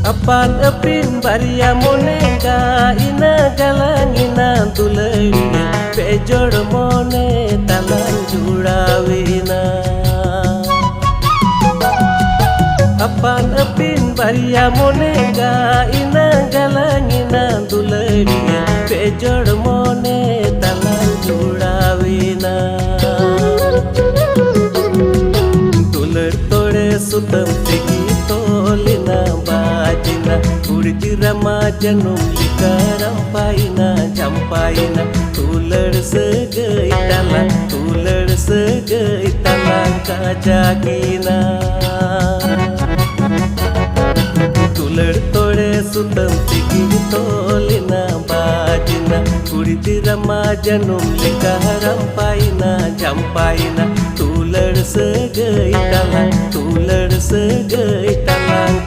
Apan epin baria monega ina galangina tulainya pejor mone talan jurawina. Apan epin baria monega ina galangina tulainya pejor mone talan jurawina. Tular tode sutam tegi tolina bajina urdi ramajanum likaram paina jampaina tular segai talang kajakina. Tular tode sutam tegi tolina bajina urdi ramajanum likaram paina jampaina tular segai talang